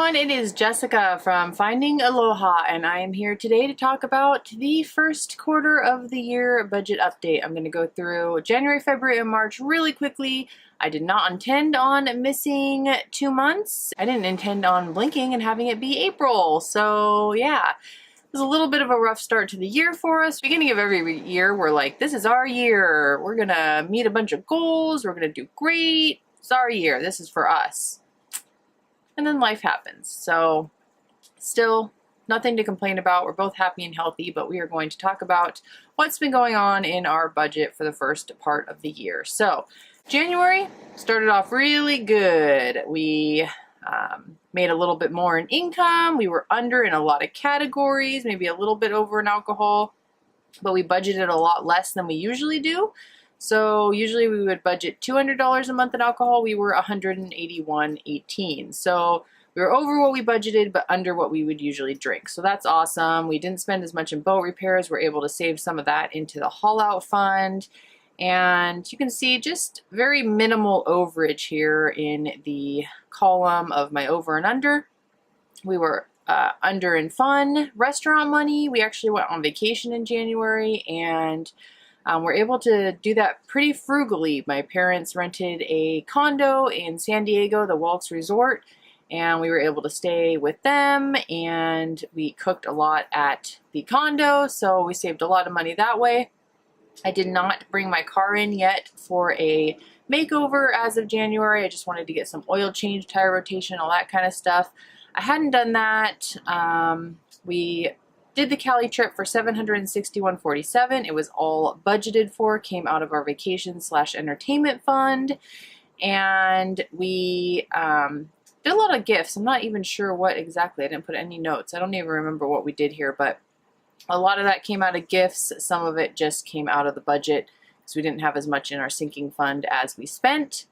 everyone, it is Jessica from Finding Aloha, and I am here today to talk about the first quarter of the year budget update. I'm going to go through January, February, and March really quickly. I did not intend on missing 2 months. I didn't intend on blinking and having it be April, so yeah. It was a little bit of a rough start to the year for us. Beginning of every year, we're like, this is our year. We're going to meet a bunch of goals. We're going to do great. It's our year. This is for us. And then life happens. So still nothing to complain about. We're both happy and healthy, but we are going to talk about what's been going on in our budget for the first part of the year. So January started off really good. We made a little bit more in income. We were under in a lot of categories, maybe a little bit over in alcohol, but we budgeted a lot less than we usually do. So usually we would budget $200 a month in alcohol. We were $181.18. So we were over what we budgeted, but under what we would usually drink. So that's awesome. We didn't spend as much in boat repairs. We're able to save some of that into the haul out fund. And you can see just very minimal overage here in the column of my over and under. We were under in fun, restaurant money. We actually went on vacation in January, and we're able to do that pretty frugally. My parents rented a condo in San Diego, the Waltz Resort, and we were able to stay with them, and we cooked a lot at the condo, so we saved a lot of money that way. I did not bring my car in yet for a makeover as of January. I just wanted to get some oil change, tire rotation, all that kind of stuff. I hadn't done that. We did the Cali trip for $761.47. It was all budgeted for, came out of our vacation/entertainment fund. And we did a lot of gifts. I'm not even sure what exactly. I didn't put any notes. I don't even remember what we did here, but a lot of that came out of gifts. Some of it just came out of the budget because we didn't have as much in our sinking fund as we spent.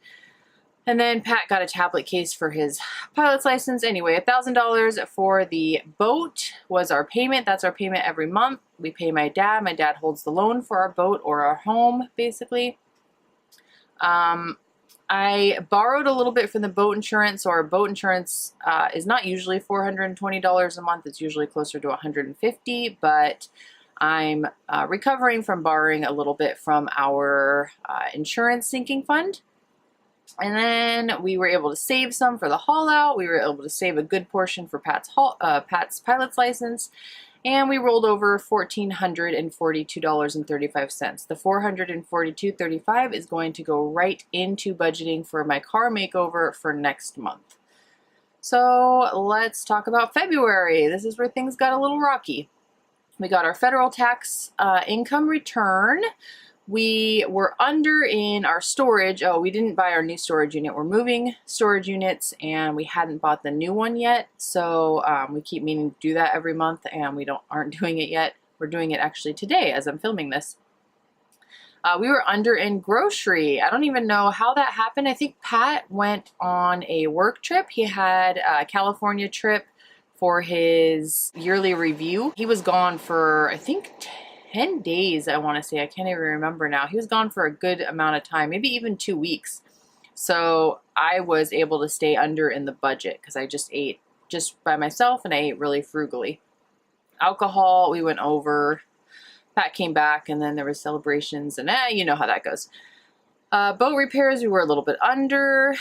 And then Pat got a tablet case for his pilot's license. Anyway, $1,000 for the boat was our payment. That's our payment every month. We pay my dad. My dad holds the loan for our boat or our home, basically. I borrowed a little bit from the boat insurance. So our boat insurance is not usually $420 a month. It's usually closer to $150, but I'm recovering from borrowing a little bit from our insurance sinking fund. And then we were able to save some for the haul out. We were able to save a good portion for Pat's pilot's license. And we rolled over $1,442.35. The $442.35 is going to go right into budgeting for my car makeover for next month. So let's talk about February. This is where things got a little rocky. We got our federal tax income return. We were under in our storage. Oh, we didn't buy our new storage unit. We're moving storage units, and we hadn't bought the new one yet. So we keep meaning to do that every month, and we aren't doing it yet. We're doing it actually today as I'm filming this. We were under in grocery. I don't even know how that happened. I think Pat went on a work trip. He had a California trip for his yearly review. He was gone for, I think, 10 days, I want to say. I can't even remember now. He was gone for a good amount of time, maybe even 2 weeks. So I was able to stay under in the budget because I just ate just by myself, and I ate really frugally. Alcohol, we went over. Pat came back, and then there was celebrations, and you know how that goes. Boat repairs, we were a little bit under.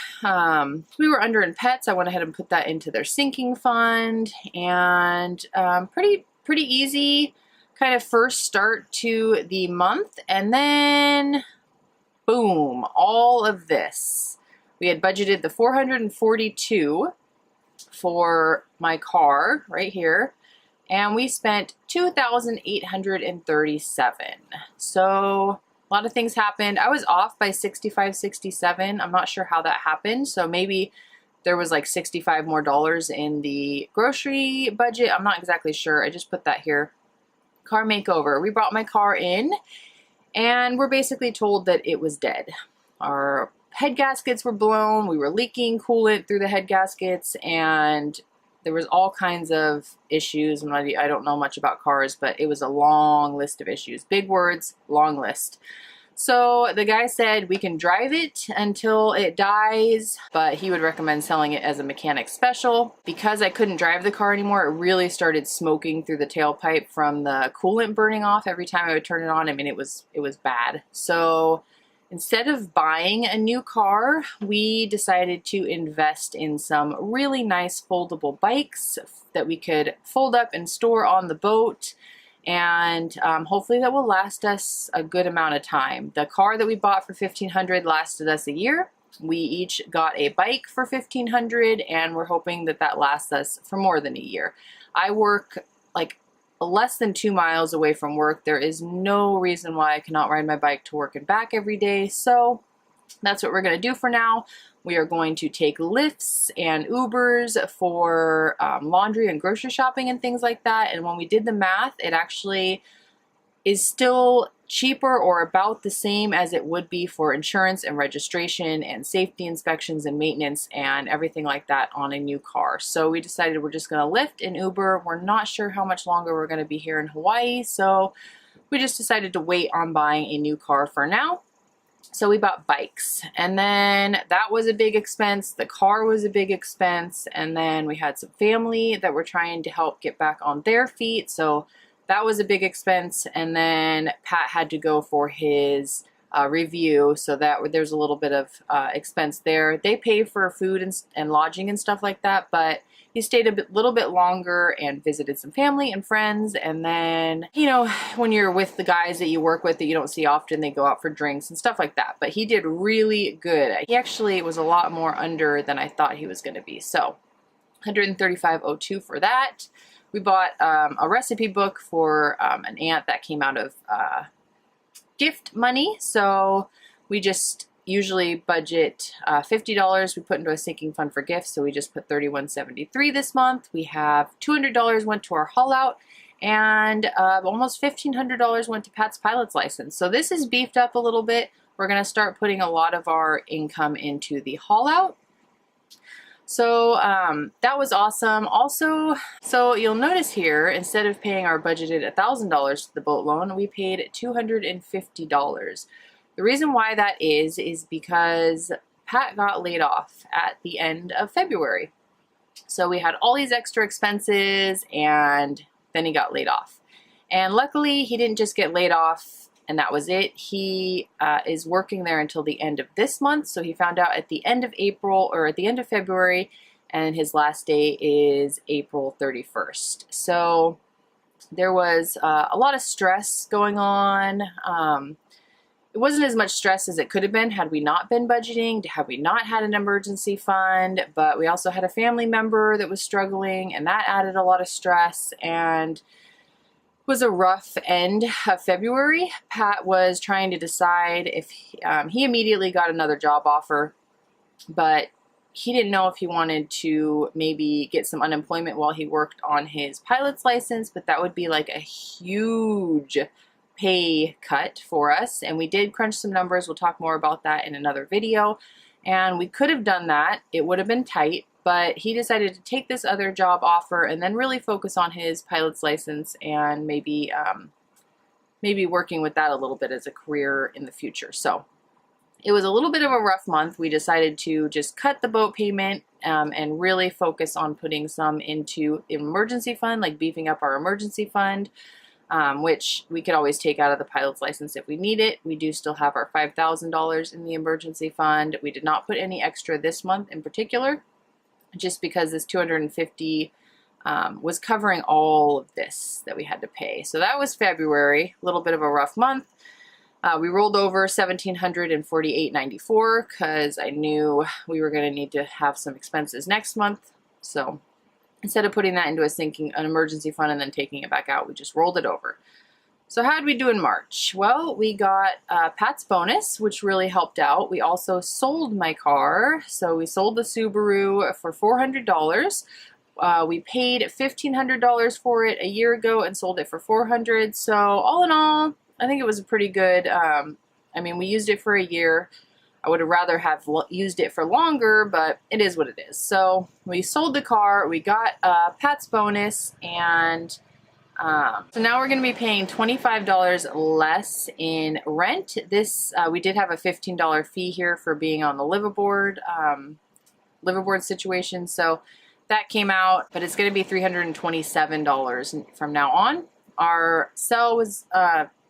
We were under in pets. I went ahead and put that into their sinking fund, and pretty easy kind of first start to the month, and then boom, all of this. We had budgeted the $442 for my car right here, and we spent $2,837. So a lot of things happened. I was off by 65, 67. I'm not sure how that happened. So maybe there was like $65 more in the grocery budget. I'm not exactly sure. I just put that here. Car makeover. We brought my car in, and we're basically told that it was dead. Our head gaskets were blown. We were leaking coolant through the head gaskets, and there was all kinds of issues. I don't know much about cars, but it was a long list of issues. Big words, long list. So the guy said we can drive it until it dies, but he would recommend selling it as a mechanic special. Because I couldn't drive the car anymore, it really started smoking through the tailpipe from the coolant burning off every time I would turn it on. I mean, it was bad. So instead of buying a new car, we decided to invest in some really nice foldable bikes that we could fold up and store on the boat. And hopefully that will last us a good amount of time. The car that we bought for $1,500 lasted us a year. We each got a bike for $1,500, and we're hoping that that lasts us for more than a year. I work like less than 2 miles away from work. There is no reason why I cannot ride my bike to work and back every day. So that's what we're going to do for now. We are going to take Lyfts and Ubers for laundry and grocery shopping and things like that. And when we did the math, it actually is still cheaper or about the same as it would be for insurance and registration and safety inspections and maintenance and everything like that on a new car. So we decided we're just going to Lyft and Uber. We're not sure how much longer we're going to be here in Hawaii, so we just decided to wait on buying a new car for now. So we bought bikes, and then that was a big expense. The car was a big expense, and then we had some family that were trying to help get back on their feet, so that was a big expense. And then Pat had to go for his review, so that there's a little bit of expense there. They pay for food and lodging and stuff like that, but he stayed a little bit longer and visited some family and friends. And then, you know, when you're with the guys that you work with that you don't see often, they go out for drinks and stuff like that. But he did really good. He actually was a lot more under than I thought he was going to be. So $135.02 for that. We bought a recipe book for an aunt that came out of gift money. So we just usually budget $50 we put into a sinking fund for gifts, so we just put $31.73 this month. We have $200 went to our haul out, and almost $1,500 went to Pat's pilot's license. So this is beefed up a little bit. We're going to start putting a lot of our income into the haul out. So that was awesome. Also, so you'll notice here, instead of paying our budgeted $1,000 to the boat loan, we paid $250. The reason why that is because Pat got laid off at the end of February. So we had all these extra expenses, and then he got laid off. And luckily, he didn't just get laid off and that was it. He is working there until the end of this month. So he found out at the end of April or at the end of February, and his last day is April 31st. So there was a lot of stress going on. It wasn't as much stress as it could have been had we not been budgeting, had we not had an emergency fund, but we also had a family member that was struggling, and that added a lot of stress, and it was a rough end of February. Pat was trying to decide if he immediately got another job offer, but he didn't know if he wanted to maybe get some unemployment while he worked on his pilot's license, but that would be like a huge pay cut for us, and we did crunch some numbers. We'll talk more about that in another video, and we could have done that. It would have been tight, but he decided to take this other job offer and then really focus on his pilot's license and maybe working with that a little bit as a career in the future. So it was a little bit of a rough month. We decided to just cut the boat payment and really focus on putting some into emergency fund, like beefing up our emergency fund, which we could always take out of the pilot's license if we need it. We do still have our $5,000 in the emergency fund. We did not put any extra this month in particular, just because this $250 was covering all of this that we had to pay. So that was February, a little bit of a rough month. We rolled over $1,748.94 because I knew we were going to need to have some expenses next month. So instead of putting that into an emergency fund and then taking it back out, we just rolled it over. So how did we do in March? Well, we got Pat's bonus, which really helped out. We also sold my car. So we sold the Subaru for $400. We paid $1,500 for it a year ago and sold it for $400. So all in all, I think it was a pretty good, I mean, we used it for a year. I would have rather have used it for longer, but it is what it is. So we sold the car, we got Pat's bonus, and So now we're going to be paying $25 less in rent. This we did have a $15 fee here for being on the liveaboard situation, so that came out, but it's going to be $327 from now on. Our cell was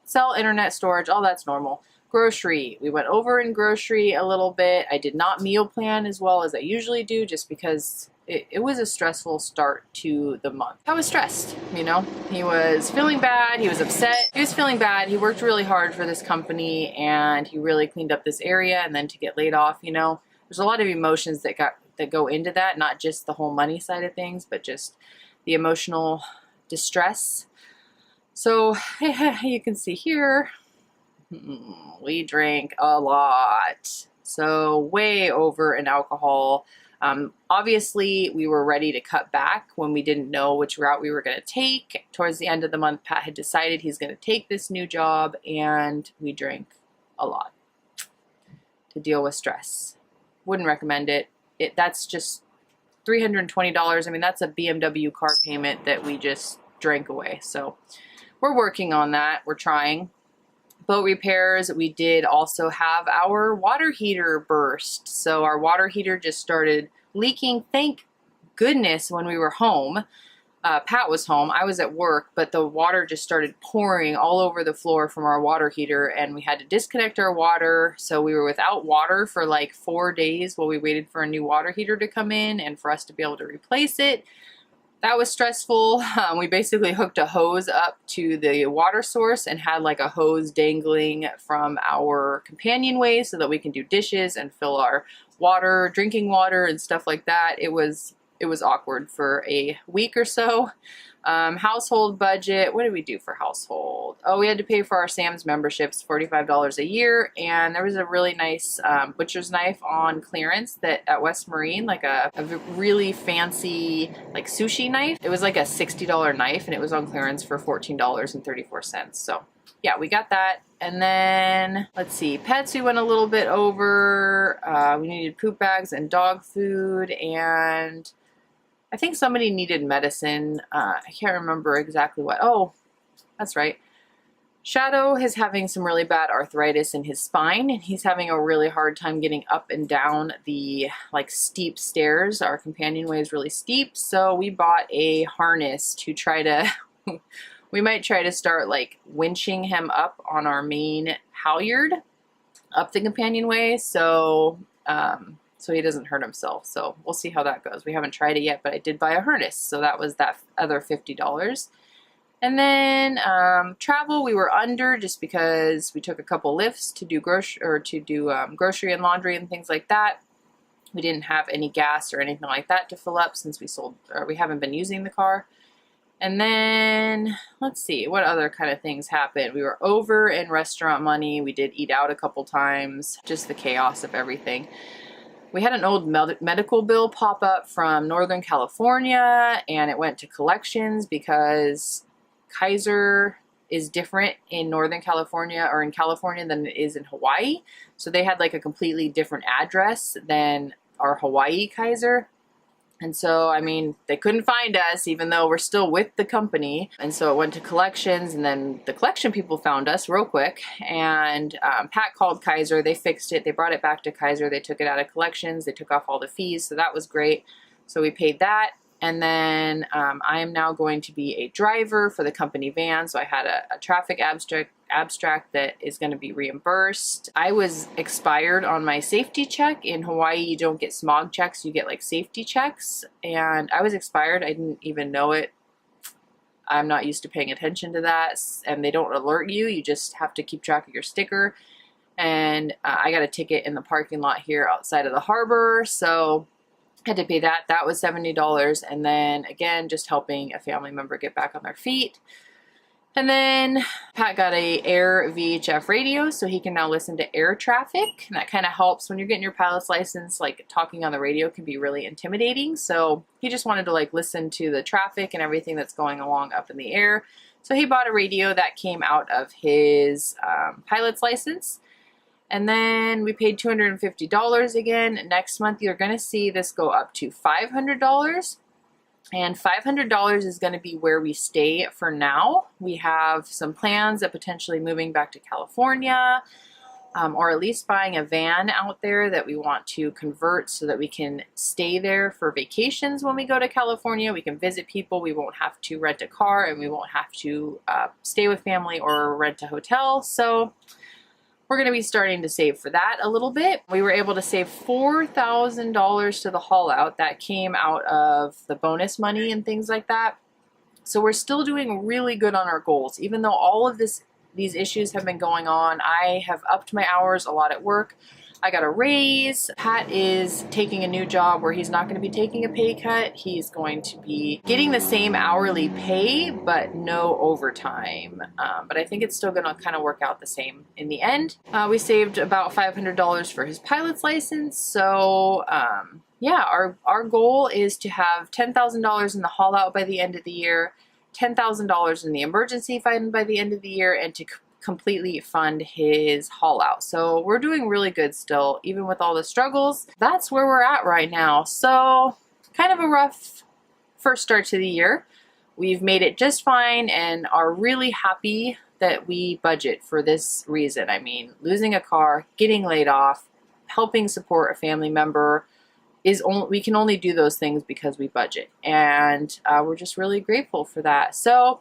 cell, internet, storage, all that's normal. Grocery, we went over in grocery a little bit. I did not meal plan as well as I usually do, just because it was a stressful start to the month. I was stressed, you know. He was feeling bad, he was upset, he was feeling bad. He worked really hard for this company and he really cleaned up this area, and then to get laid off, you know, there's a lot of emotions that go into that, not just the whole money side of things, but just the emotional distress. So you can see here, we drank a lot, so way over in alcohol. Obviously, we were ready to cut back when we didn't know which route we were going to take. Towards the end of the month, Pat had decided he's going to take this new job, and we drank a lot to deal with stress. Wouldn't recommend it. That's just $320. I mean, that's a BMW car payment that we just drank away. So we're working on that. We're trying. Boat repairs, we did also have our water heater burst. So our water heater just started leaking. Thank goodness when we were home. Pat was home, I was at work, but the water just started pouring all over the floor from our water heater, and we had to disconnect our water. So we were without water for like 4 days while we waited for a new water heater to come in and for us to be able to replace it. That was stressful. We basically hooked a hose up to the water source and had like a hose dangling from our companionway so that we can do dishes and fill our water, drinking water and stuff like that. It was awkward for a week or so. Household budget, what did we do for household? Oh, we had to pay for our Sam's memberships, $45 a year, and there was a really nice butcher's knife on clearance that at West Marine, like a really fancy like sushi knife. It was like a $60 knife, and it was on clearance for $14.34. So yeah, we got that. And then, let's see, pets, we went a little bit over. We needed poop bags and dog food, and I think somebody needed medicine. I can't remember exactly what. Oh, that's right. Shadow is having some really bad arthritis in his spine, and he's having a really hard time getting up and down the like steep stairs. Our companionway is really steep, so we bought a harness to try to, we might try to start like winching him up on our main halyard up the companionway. So he doesn't hurt himself. So we'll see how that goes. We haven't tried it yet, but I did buy a harness. So that was that other $50. And then travel, we were under just because we took a couple lifts to do grocery and laundry and things like that. We didn't have any gas or anything like that to fill up since we haven't been using the car. And then, let's see, what other kind of things happened? We were over in restaurant money. We did eat out a couple times. Just the chaos of everything. We had an old medical bill pop up from Northern California, and it went to collections because Kaiser is different in Northern California or in California than it is in Hawaii. So they had like a completely different address than our Hawaii Kaiser. And so, I mean, they couldn't find us even though we're still with the company. And so it went to collections, and then the collection people found us real quick. And Pat called Kaiser. They fixed it. They brought it back to Kaiser. They took it out of collections. They took off all the fees. So that was great. So we paid that. And then I am now going to be a driver for the company van. So I had a traffic abstract that is going to be reimbursed. I was expired on my safety check. In Hawaii, you don't get smog checks, you get like safety checks. And I was expired. I didn't even know it. I'm not used to paying attention to that. And they don't alert you. You just have to keep track of your sticker. And I got a ticket in the parking lot here outside of the harbor. So had to pay that. That was $70. And then again, just helping a family member get back on their feet. And then Pat got a Air VHF radio, so he can now listen to air traffic. And that kind of helps when you're getting your pilot's license, like talking on the radio can be really intimidating. So he just wanted to like listen to the traffic and everything that's going along up in the air. So he bought a radio that came out of his pilot's license. And then we paid $250 again. Next month, you're going to see this go up to $500. And $500 is going to be where we stay for now. We have some plans of potentially moving back to California, or at least buying a van out there that we want to convert so that we can stay there for vacations when we go to California. We can visit people. We won't have to rent a car, and we won't have to stay with family or rent a hotel. So we're going to be starting to save for that a little bit. We were able to save $4,000 to the haul out. That came out of the bonus money and things like that. So we're still doing really good on our goals. Even though all of these issues have been going on, I have upped my hours a lot at work. I got a raise. Pat is taking a new job where he's not going to be taking a pay cut. He's going to be getting the same hourly pay, but no overtime. But I think it's still going to kind of work out the same in the end. We saved about $500 for his pilot's license. So yeah, our goal is to have $10,000 in the haul out by the end of the year, $10,000 in the emergency fund by the end of the year, and to completely fund his haul out. So we're doing really good still, even with all the struggles. That's where we're at right now. So kind of a rough first start to the year. We've made it just fine and are really happy that we budget for this reason. I mean, losing a car, getting laid off, helping support a family member, we can only do those things because we budget, and we're just really grateful for that. So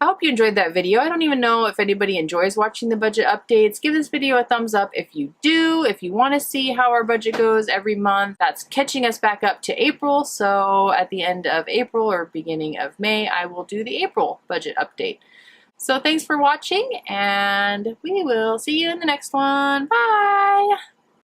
I hope you enjoyed that video. I don't even know if anybody enjoys watching the budget updates. Give this video a thumbs up if you do. If you want to see how our budget goes every month, that's catching us back up to April. So at the end of April or beginning of May, I will do the April budget update. So thanks for watching, and we will see you in the next one. Bye!